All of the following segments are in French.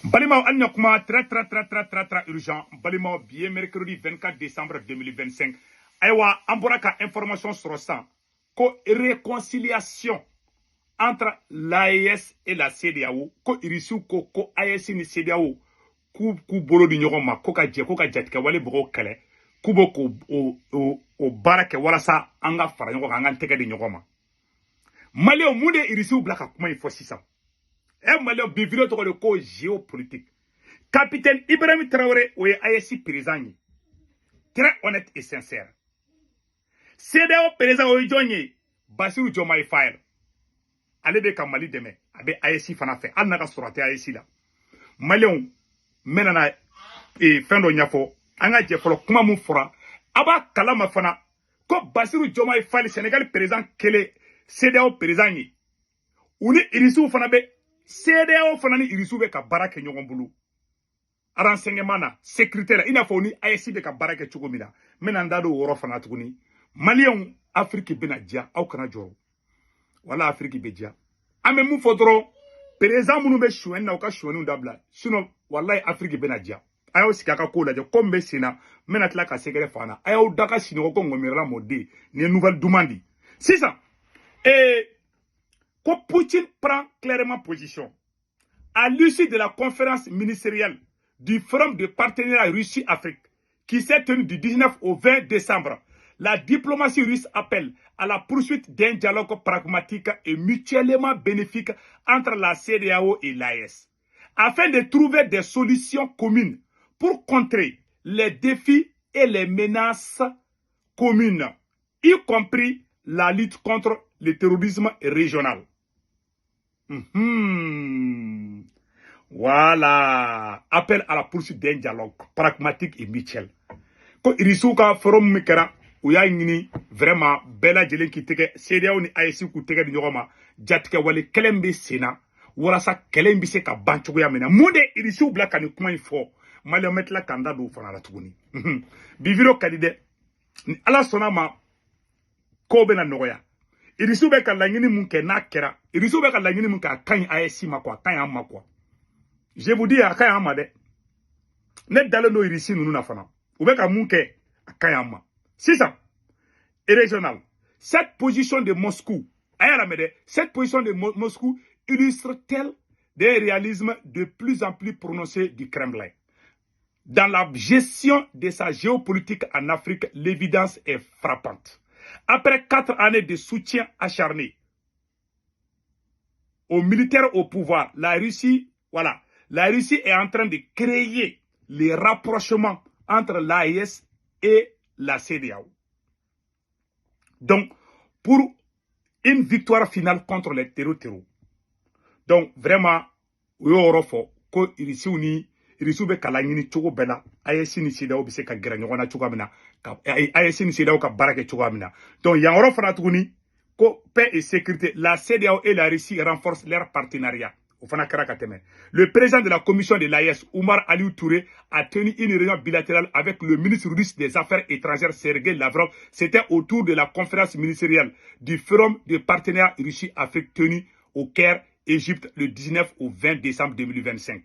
Balima Anyakuma, très urgent. Balima, bien mercredi 24 décembre 2025. Aïwa, Amboraka, information sur ça. Réconciliation entre l'AES et la CDAO. Ko irisu ko AES ni CDAO. Ku bolo di nyogoma, ko ka jatka wale bro kale. Kubo ko o barake wala sa anga fara nyoga anga teke di nyogoma. Malio munde irisu blaka kuma ifo sisa. Malio biviro to ko géopolitique. Capitaine Ibrahim Traoré ou AES président. Très honnête et sincère. CDAO président o jonye Bassirou Diomaye Faye. Ale be ka Mali deme abe AES fana fe al naka surate AES la Malion menana fendo nyafo anga je folo kuma mun fora aba kalama fana ko Bassirou Diomaye Faye Sénégal président kele CDAO président yi uni irisu fana be CDAO fana ni irisu be ka barake nyogon bulu renseignement na sécurité la ina fo ni AES be ka barake chugo mina menanda do woro fana tuguni Malion Afrique bena dia au kana joro wala Afrique bedia ame mu fodro président munu be chouen na ka chouen dabla sinon wallahi Afrique bena dia ayo sikaka ko la je kombe sina menatla ka segere fana ayo daka sino ko ngomirala mode ne nouvelle demande c'est ça ko Poutine prend clairement position à l'issue de la conférence ministérielle du forum de partenariat Russie-Afrique qui s'est tenue du 19 au 20 décembre. La diplomatie russe appelle à la poursuite d'un dialogue pragmatique et mutuellement bénéfique entre la CEDEAO et l'AES, afin de trouver des solutions communes pour contrer les défis et les menaces communes, y compris la lutte contre le terrorisme régional. Voilà. Appel à la poursuite d'un dialogue pragmatique et mutuel. Quand Irisuka forum mikera uya ngini vraiment bela jelen ki tege CEDEAO ni AES ku tege di nyogoma jatike wale kelembe sena wala sa kelembe se ka banchugo ya mena munde Irisu bla kan kuma info mali metla kanda do fana la tuguni biviro kadide ni ala sonama ko be na nogoya Irisu be ka langini mun ke na kera Irisu be ka langini mun ka kan AES ma kwa kan amma kwa je vous dis kan amma de net dalo no Irisi nunu na fana ube ka mun ke kan amma. C'est ça. Et régional. Cette position de Moscou, cette position de Moscou illustre-t-elle des réalismes de plus en plus prononcés du Kremlin? Dans la gestion de sa géopolitique en Afrique, l'évidence est frappante. Après 4 années de soutien acharné aux militaires au pouvoir, la Russie est en train de créer les rapprochements entre l'AES et la CEDEAO. Donc, pour une victoire finale contre les terroristes. Donc, vraiment, Yorofo, ko Irisu be kalangini chogo bela, AES ni CEDEAO be se ka granyon chogo amina, AES ni CEDEAO ka barake chogo amina. Donc, Yorofo na tuguni, ko paix et sécurité, la CEDEAO et la Russie renforcent leur partenariat. Le président de la commission de l'AES, Oumar Aliou Touré, a tenu une réunion bilatérale avec le ministre russe des Affaires étrangères, Sergei Lavrov. C'était autour de la conférence ministérielle du Forum de partenariat Russie-Afrique tenu au Caire, Égypte, le 19 au 20 décembre 2025.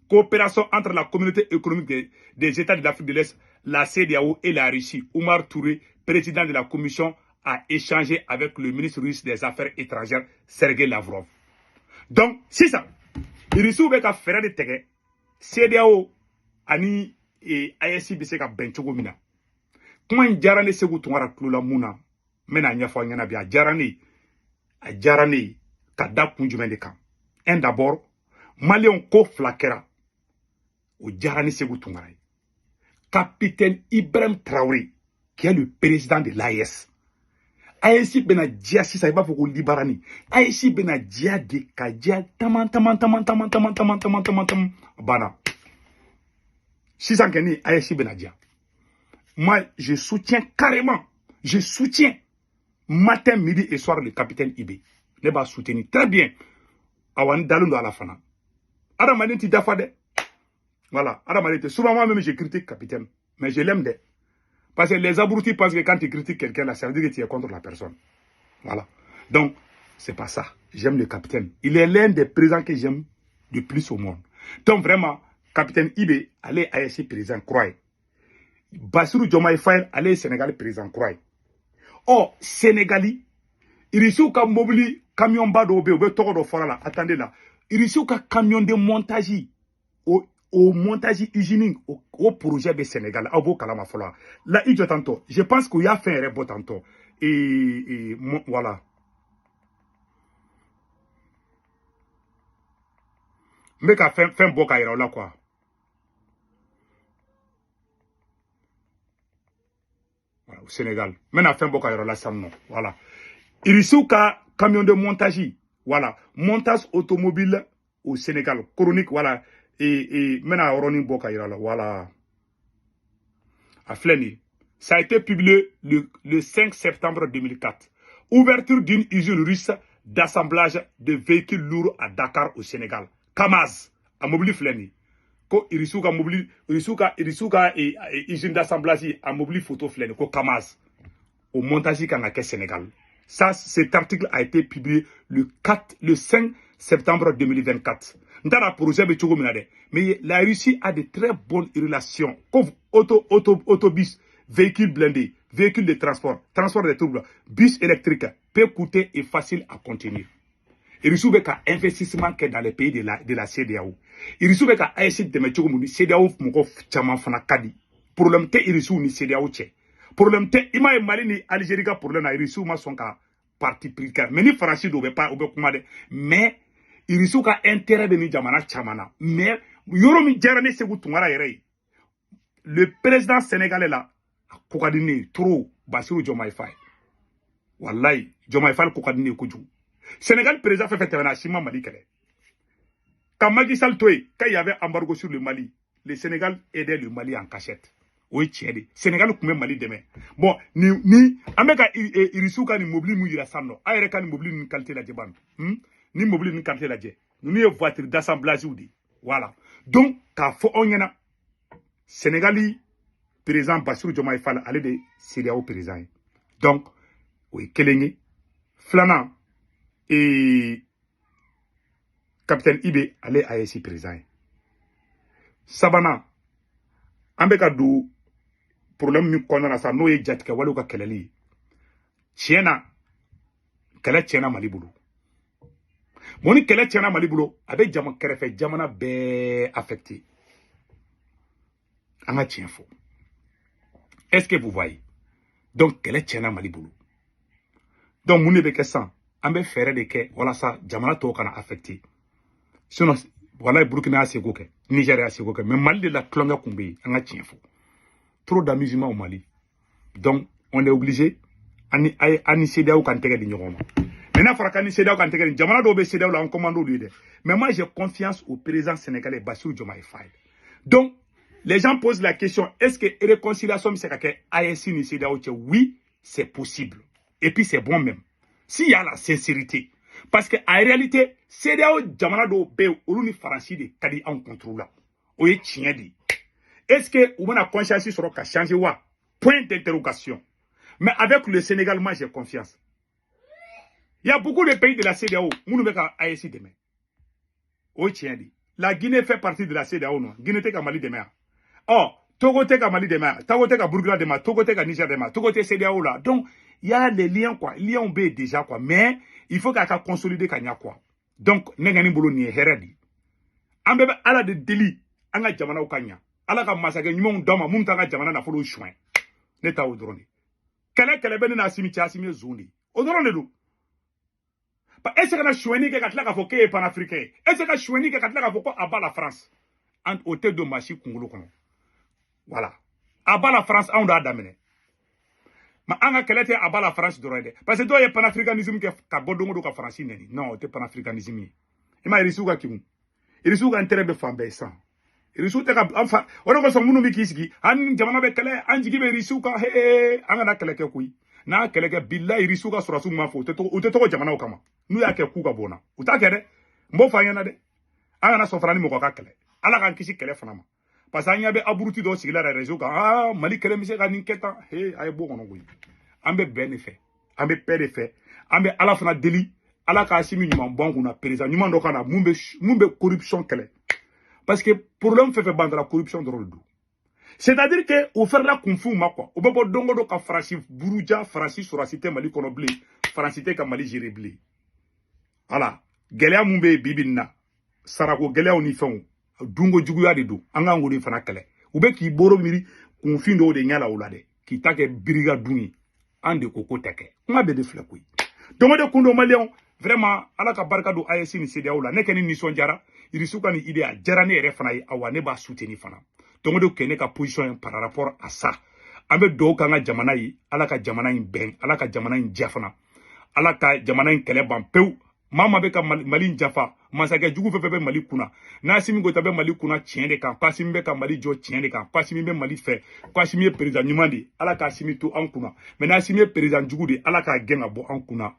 Coopération entre la communauté économique des États de l'Afrique de l'Est, la CEDEAO et la Russie. Oumar Touré, président de la commission, a échangé avec le ministre russe des Affaires étrangères, Sergei Lavrov. Donc, c'est ça. Irisu be ka fere de tege CEDEAO ani AES be se ka benchogo mina. Kuma jarane segu tungara klula muna mena nyafo nyana bi a jarane ka da kunjume de kan. Un d'abord, Malion ko flakera o jarane segu tungara. Capitaine Ibrahim Traoré, qui est le président de l'AES. AES bena dia sisa iba foko libarani. AES bena dia de kadia taman bana. Sisa keni AES bena dia. Moi, je soutiens carrément. Je soutiens matin, midi et soir le capitaine Ibé. Ne va soutenir très bien. Awan dalundo à la fana. Adamani ti dafade. Voilà. Adamani souvent moi-même je critique le capitaine, mais je l'aime de. Parce que les abrutis pensent que quand tu critiques quelqu'un, là, ça veut dire que tu es contre la personne. Voilà. Donc, c'est pas ça. J'aime le capitaine. Il est l'un des présidents que j'aime le plus au monde. Donc vraiment, capitaine Ibe, allez ASC président, croyez. Bassirou Diomaye Faye, allez Sénégal président, croyez. Or, Sénégali, il reçoit un mobile camion bas de toro de fora là. Attendez là. Il reçoit un camion de montage au montage hygiénique au projet du Sénégal. À vos kalama fola. Là, il dit tantôt. Je pense qu'il y a fait un rebond tantôt. Et voilà. Mais qu'à faire un beau cahier là quoi. Voilà, au Sénégal. Maintenant, fait un beau cahier là, ça non. Voilà. Il reçoit un camion de montage. Voilà. Montage automobile au Sénégal. Chronique, voilà. Et maintenant, on a voilà. À Fleni. Ça a été publié le 5 septembre 2004. Ouverture d'une usine russe d'assemblage de véhicules lourds à Dakar au Sénégal. Kamaz. À Mobili Fleni. Ko irisuka mobili irisuka usine d'assemblage à Mobili photo Fleni. Ko Kamaz. Au montage au Sénégal. Ça, cet article a été publié le 5 septembre 2024. Mais la Russie a de très bonnes relations. Comme autobus, véhicules blindés, véhicules de transport de troubles, bus électriques, peu coûteux et facile à contenir. Il reçoit un investissement qui est dans les pays de la CEDEAO. Il reçoit un ASC de Metchogomouni, CEDEAO, Moko, Tchaman, Fanakadi. Problème te, il reçoit une CEDEAO, tché. Problème te, ima et Mali ni Algérie ka problème na irisu ma son ka parti pris mais ni France do be pas ou be kuma de mais irisu ka intérêt de ni jamana chamana mais yoro mi jarane segu tungara yere le président sénégalais là kokadini trop Bassirou Diomaye Faye wallahi Diomaye Faye kokadini kuju Sénégal président fait na Sima Mali kele quand Macky Sall toy quand il y avait embargo sur le Mali le Sénégal aidait le Mali en cachette. Oui, tiens, Sénégal nous Mali demain. Bon, ni ameka irisuka ni mobili mu yira sanno. Ayreka ni mobili ni qualité la jeban. Ni mobili ni qualité la je. Nous ni voiture d'assemblage ou di. Voilà. Donc, ka fo onyana Sénégali président Bassirou Diomaye Faye allait de CEDEAO président. Donc, oui, Kelengi, Flana et capitaine Ibe allait à ASC président. Sabana ambeka du problème mi kɔnɔna sa n'o ye jatigɛ walew ka kɛlɛli ye tiɲɛna kɛlɛ tiɲɛna Mali bolo bon ni kɛlɛ tiɲɛna Mali bolo a bɛ kɛrɛfɛ jamana bɛɛ affecté an ka tiɲɛ fɔ est-ce que vous voyez donc kɛlɛ tiɲɛna Mali bolo donc mun de bɛ kɛ sisan an bɛ fɛɛrɛ de kɛ walasa jamana tɔw kana affecté sinon walayi Burkina y'a seko kɛ Niger y'a seko kɛ mais Mali de la tulonkɛ kun bɛ yen an ka tiɲɛ fɔ trop d'amusement au Mali. Donc, on est obligé à CEDEAO quand t'es de Nyoma. Maintenant, il faut CEDEAO quand t'es de Jamana dobe CEDEAO là en commando lui. Mais moi, j'ai confiance au président sénégalais Bassirou Diomaye Faye. Donc, les gens posent la question, est-ce que réconciliation c'est que ASC ni CEDEAO? Oui, c'est possible. Et puis c'est bon même. S'il y a la sincérité. Parce que en réalité, CEDEAO Jamana dobe ou ni Faransi de Kadi en contrôle là. Oye tiens. Est-ce que vous avez conscience sur le changer wa? Point d'interrogation. Mais avec le Sénégal, moi j'ai confiance. Il y a beaucoup de pays de la CEDEAO. Nous ne pouvons pas ASC demain. Oui, tiens dit. La Guinée fait partie de la CEDEAO, non? Guinée est Mali demain. Oh, Togo est Mali demain. Togo est Burkina demain. Togo est Niger demain. Togo est CEDEAO là. Donc, il y a des liens quoi. Les liens B déjà quoi. Mais il faut qu'à consolider Kanya quoi. Donc, n'engani bolo ni heredi. Ambebe ala de délit. Anga jamana au Kanya. Ala ka masake nyumon dama mun tanga jamana na folo chouin ne ta odroni kele bene na asimi zoni odroni lu pa est-ce que na chouini ke katla ka foke panafricain est-ce que chouini ke katla ka foko aba la France en hôtel de machi kungulu kono voilà aba la France on da damene ma anga kele te aba la France dorede parce que toi y panafricanisme ke ka bodongo do ka France neni non te panafricanisme e ma irisuka kimu irisuka intérêt be fambe sans Irisuka ka enfin on ko so munu bi kisigi an jamana be kele an jigi be risuka he an na kele ke kuyi na kele ke billahi risuka sura su ma fo te to jamana o kama nu ya ke ku ka bona uta ke de mbo fa yana de an na so frani mo ko ka kele ala kan kisi kele fana ma parce anya be aburuti do sigila la réseau ka Mali kele mi se ka ninketa he ay bo kono kuyi an be benefe an be pere fe an be ala fana deli ala ka simi nyuma bon kuna président nyuma do kana mumbe corruption kele parce que problème fait bande la corruption de l'eau. C'est-à-dire que au faire la confu ma quoi, au babo dongo do ka Francis Buruja, Francis Soracité Mali Konobli, Francité ka Mali Jiribli. Voilà, Gelea Mumbe Bibina, Sarako Gelea Onifon, Dungo Juguya de do, Anga Ngori Fanakale. Ube ki boro miri confu do de nyala olade, ki take biriga duni, ande koko teke. Nga be de flekui. Donc de kundo Malion, vraiment, ala ka barka do AEC ni CEDEAO la, nekeni ni sonjara, irisuka ni idea, jarane refana awa neba soutenir fana. Donc de kene ka position par rapport à ça. Ambe do kanga jamana yi, ala ka jamana yi ben, ala ka jamana yi jafana. Ala ka jamana yi kele ban peu. Mama be ka Mali jafa, masake jugu fefe Mali kuna. Na simi go tabe Mali kuna tien de kan, pasimi be ka Mali jo tien de kan, pasimi be Mali fe, pasimi président nyumandi, ala ka simi to an kuna. Mais na simi président jugu de, ala ka genga bo an kuna.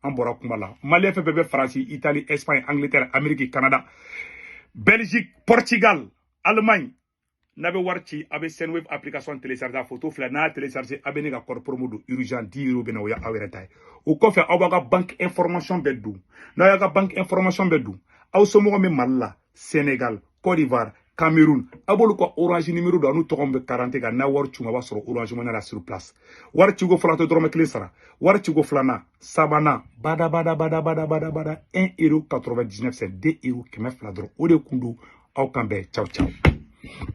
An bora kuma la. Mali fefe be France, Italie, Espagne, Angleterre, Amérique, Canada, Belgique, Portugal, Allemagne. N'abe warti abe Senweb application télécharger photo fla na télécharger abe ne ka code promo do urgent 10 € bena oya awere o ko fe awaga banque information beddu na yaga banque information beddu aw somo me Malla Sénégal Côte d'Ivoire Cameroun abolu ko orange numéro do anu tokombe 40 ga na war chunga wasoro orange money la sur place war ci go flato drome clé sara war ci go flana sabana bada 1,99 €, c'est 2 € kemef fladro o de kundu aw kambe ciao ciao.